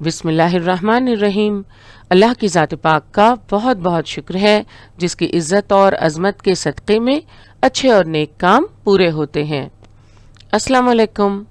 بسم اللہ الرحمن الرحیم۔ اللہ کی ذات پاک کا بہت بہت شکر ہے جس کی عزت اور عظمت کے صدقے میں اچھے اور نیک کام پورے ہوتے ہیں۔ السلام علیکم۔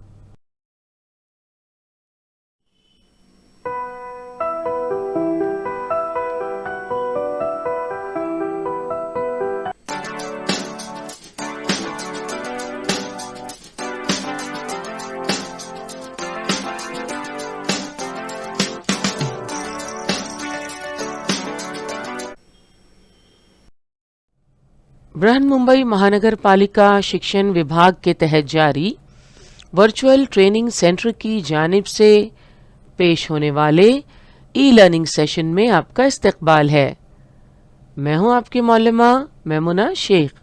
برہن ممبئی مہانگر پالیکا شکشن وبھاگ کے تحت جاری ورچوئل ٹریننگ سینٹر کی جانب سے پیش ہونے والے ای لرننگ سیشن میں آپ کا استقبال ہے۔ میں ہوں آپ کی معلمہ میمونہ شیخ۔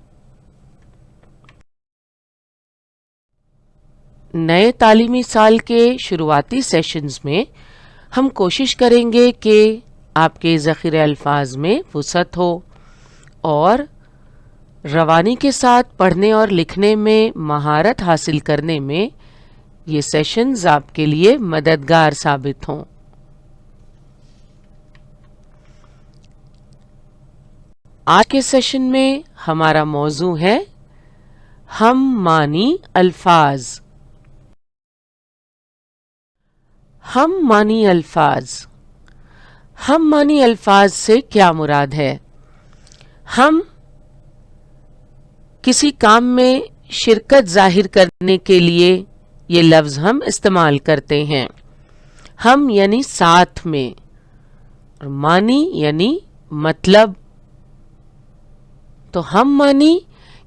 نئے تعلیمی سال کے شروعاتی سیشنز میں ہم کوشش کریں گے کہ آپ کے ذخیرہ الفاظ میں وسعت ہو اور روانی کے ساتھ پڑھنے اور لکھنے میں مہارت حاصل کرنے میں یہ سیشنز آپ کے لیے مددگار ثابت ہوں۔ آج کے سیشن میں ہمارا موضوع ہے ہم معنی الفاظ۔ ہم معنی الفاظ۔ ہم معنی الفاظ سے کیا مراد ہے؟ ہم کسی کام میں شرکت ظاہر کرنے کے لیے یہ لفظ ہم استعمال کرتے ہیں۔ ہم یعنی ساتھ میں، اور معنی یعنی مطلب۔ تو ہم معنی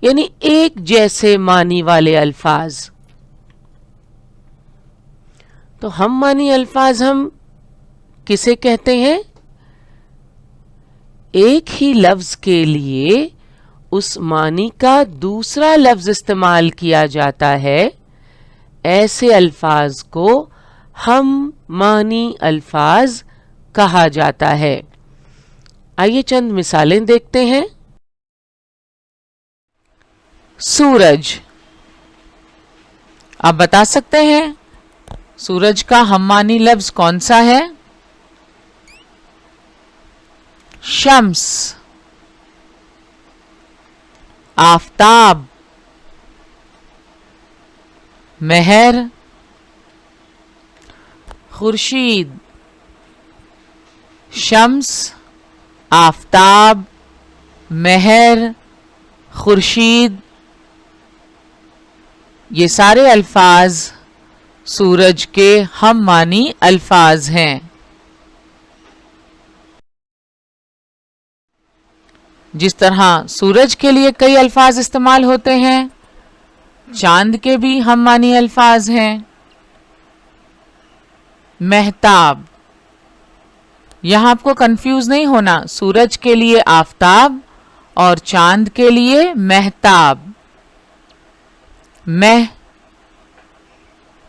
یعنی ایک جیسے معنی والے الفاظ۔ تو ہم معنی الفاظ ہم کسے کہتے ہیں؟ ایک ہی لفظ کے لیے اس معنی کا دوسرا لفظ استعمال کیا جاتا ہے، ایسے الفاظ کو ہم معنی الفاظ کہا جاتا ہے۔ آئیے چند مثالیں دیکھتے ہیں۔ سورج۔ آپ بتا سکتے ہیں سورج کا ہم معنی لفظ کون سا ہے؟ شمس، آفتاب، مہر، خورشید۔ شمس، آفتاب، مہر، خورشید، یہ سارے الفاظ سورج کے ہم معنی الفاظ ہیں۔ جس طرح سورج کے لیے کئی الفاظ استعمال ہوتے ہیں، چاند کے بھی ہم معنی الفاظ ہیں۔ مہتاب، یہاں آپ کو کنفیوز نہیں ہونا، سورج کے لیے آفتاب اور چاند کے لیے مہتاب۔ مہ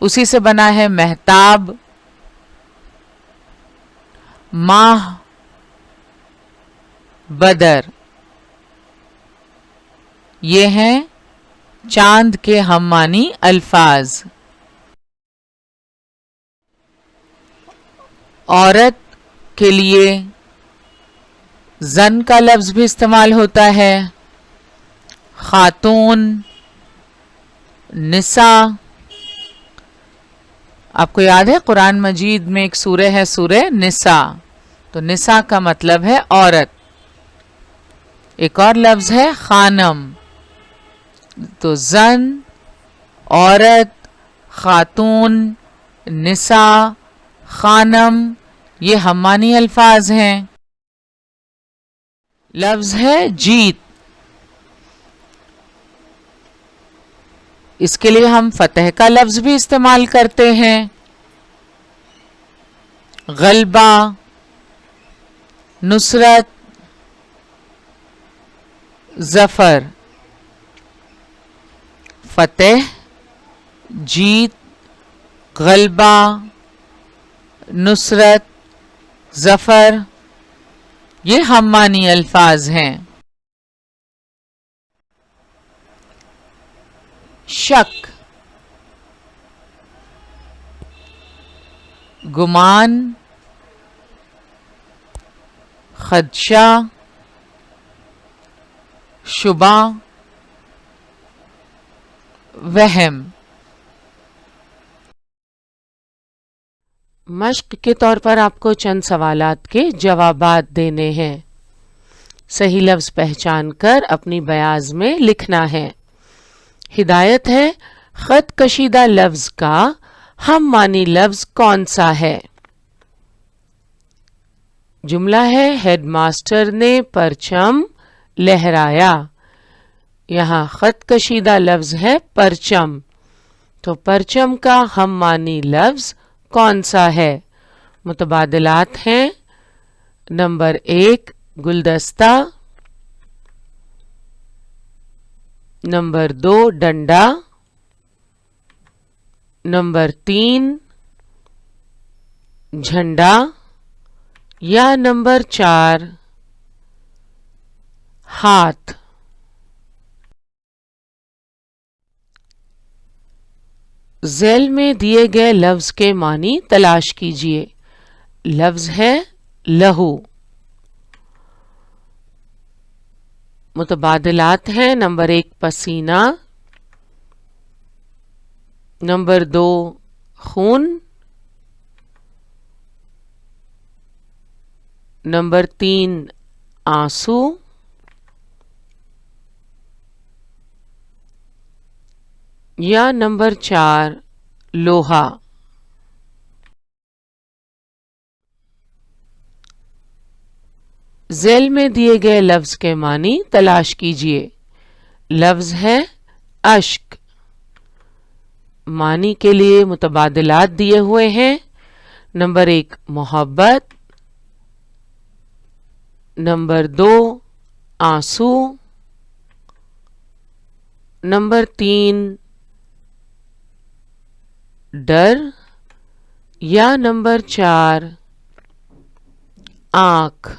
اسی سے بنا ہے مہتاب۔ ماہ، بدر، یہ ہیں چاند کے ہم معنی الفاظ۔ عورت کے لیے زن کا لفظ بھی استعمال ہوتا ہے، خاتون، نساء۔ آپ کو یاد ہے قرآن مجید میں ایک سورہ ہے سورہ نساء، تو نساء کا مطلب ہے عورت۔ ایک اور لفظ ہے خانم، تو زن، عورت، خاتون، نساء، خانم، یہ ہم معنی الفاظ ہیں۔ لفظ ہے جیت، اس کے لیے ہم فتح کا لفظ بھی استعمال کرتے ہیں۔ غلبہ، نصرت، ظفر۔ فتح، جیت، غلبہ، نصرت، ظفر، یہ ہم معنی الفاظ ہیں۔ شک، گمان، خدشہ، شبہ، وہم۔ مشق کے طور پر آپ کو چند سوالات کے جوابات دینے ہیں۔ صحیح لفظ پہچان کر اپنی بیاض میں لکھنا ہے۔ ہدایت ہے، خط کشیدہ لفظ کا ہم معنی لفظ کون سا ہے؟ جملہ ہے، ہیڈ ماسٹر نے پرچم لہرایا۔ یہاں خط کشیدہ لفظ ہے پرچم، تو پرچم کا ہم معنی لفظ کون سا ہے؟ متبادلات ہیں، نمبر 1 گلدستہ، نمبر 2 ڈنڈا، نمبر 3 جھنڈا، یا نمبر 4 ہاتھ۔ ذیل میں دیے گئے لفظ کے معنی تلاش کیجیے۔ لفظ ہے لہو۔ متبادلات ہیں، نمبر 1 پسینہ، نمبر 2 خون، نمبر 3 آنسو، یا نمبر 4 لوہا۔ ذیل میں دیے گئے لفظ کے معنی تلاش کیجیے۔ لفظ ہے اشک۔ معنی کے لیے متبادلات دیے ہوئے ہیں، نمبر 1 محبت، نمبر 2 آنسو، نمبر 3 ڈر، یا نمبر 4 آنکھ۔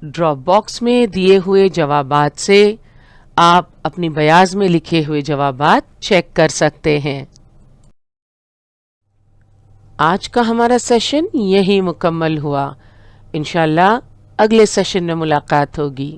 ڈراپ باکس میں دیے ہوئے جوابات سے آپ اپنی بیاض میں لکھے ہوئے جوابات چیک کر سکتے ہیں۔ آج کا ہمارا سیشن یہی مکمل ہوا۔ انشاءاللہ اگلے سیشن میں ملاقات ہوگی۔